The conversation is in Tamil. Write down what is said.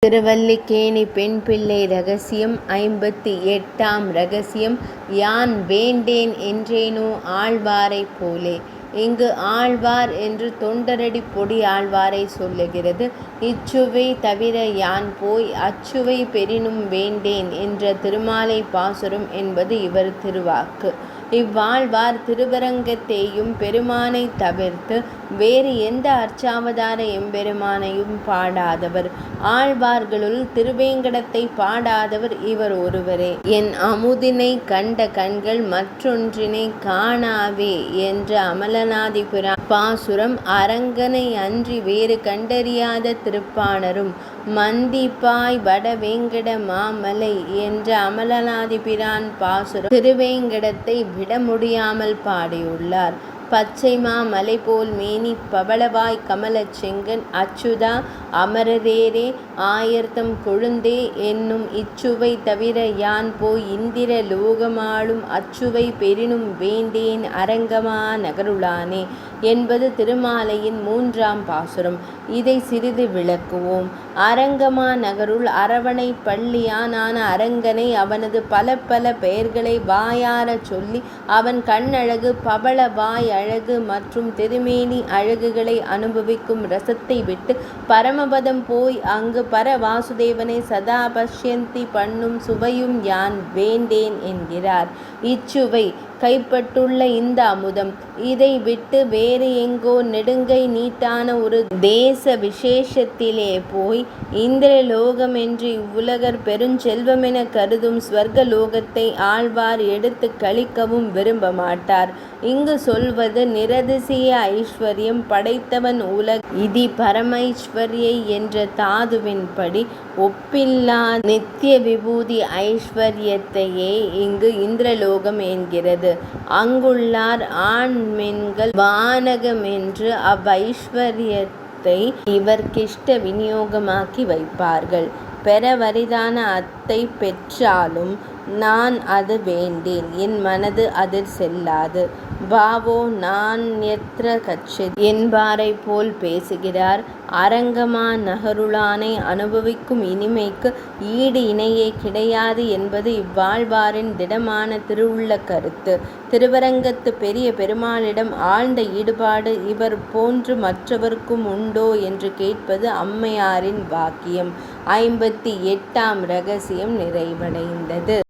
திருவல்லிக்கேணி பெண் பிள்ளை ரகசியம் 58ஆம் ரகசியம். யான் வேண்டேன் என்றேனோ ஆழ்வாரைப் போலே. இங்கு ஆழ்வார் என்று தொண்டரடி பொடி ஆழ்வாரை சொல்லுகிறது. இச்சுவை தவிர யான் போய் அச்சுவை பெறினும் வேண்டேன் என்ற திருமாலை பாசுரம் என்பது இவர் திருவாக்கு. இவ்வாழ்வார் திருவரங்கத்தேயும் பெருமானை தவிர்த்து வேறு எந்த அர்ச்சாவதார எம்பெருமானையும் பாடாதவர். ஆழ்வார்களுள் திருவேங்கடத்தை பாடாதவர் இவர் ஒருவரே. என் அமுதினை கண்ட கண்கள் மற்றொன்றினை காணாவே என்ற அமலனாதிபிரான் பாசுரம் அரங்கனை அன்றி வேறு கண்டறியாத திருப்பாணரும் மந்திப்பாய் வடவேங்கட மாமலை என்ற அமலனாதிபிரான் பாசுரம் திருவேங்கடத்தை விட முடியாமல் பாடியுள்ளார். பச்சைமா மலை போல் மேனி பவளவாய் கமலச் செங்கன் அச்சுதா அமரரேரே ஆயர்தம் கொழுந்தே என்னும் இச்சுவை தவிர யான் போய் இந்திர லோகமாளும் அச்சுவை பெறினும் வேண்டேன் அரங்கமா நகருளானே என்பது திருமாலையின் 3ஆம் பாசுரம். இதை சிறிது விளக்குவோம். அரங்கமா நகருள் அரவணை பள்ளியானான அரங்கனை அவனது பல பல பெயர்களை வாயாரச் சொல்லி அவன் கண்ணழகு பவள வாய் அழகு மற்றும் திருமேனி அழகுகளை அனுபவிக்கும் ரசத்தை விட்டு பரமபதம் போய் அங்கு பர வாசுதேவனை சதா பஷ்யந்தி பண்ணும் சுவையும் யான் வேண்டேன் என்கிறார். இச்சுவை கைப்பட்டுள்ள இந்த அமுதம் இதை விட்டு வேறு எங்கோ நெடுங்கை நீட்டான ஒரு தேச விசேஷத்திலே போய் இந்திரலோகம் என்று இவ்வுலகர் பெருஞ்செல்வமென கருதும் ஸ்வர்க லோகத்தை ஆழ்வார் எடுத்து கழிக்கவும் விரும்ப மாட்டார். இங்கு சொல்வது நிரதிசய ஐஸ்வர்யம் படைத்தவன் உலக இதி பரமைஸ்வரியை என்ற தாதுவின்படி ஒப்பில்லா நித்திய விபூதி ஐஸ்வர்யத்தையே இங்கு இந்திரலோகம் என்கிறது. அங்குள்ளார் ஆண்மென்கள் வானகமென்று அவ்வைஸ்வர்யத்தை இவர்கிஷ்ட விநியோகமாக்கி வைப்பார்கள். பெற வரிதான அத்தை பெற்றாலும் நான் அது வேண்டேன், என் மனது அதில் செல்லாது. பாவோ நான்யத்ர கச்சித் என்பாரை போல் பேசுகிறார். அரங்கமா நகருளானை அனுபவிக்கும் இனிமைக்கு ஈடு இணையே கிடையாது என்பது இவ்வாழ்வாரின் திடமான திருவுள்ள கருத்து. திருவரங்கத்து பெரிய பெருமாளிடம் ஆழ்ந்த ஈடுபாடு இவர் போன்று மற்றவர்க்கும் உண்டோ என்று கேட்பது அம்மையாரின் வாக்கியம். 58ஆம் ரகசியம் நிறைவடைந்தது.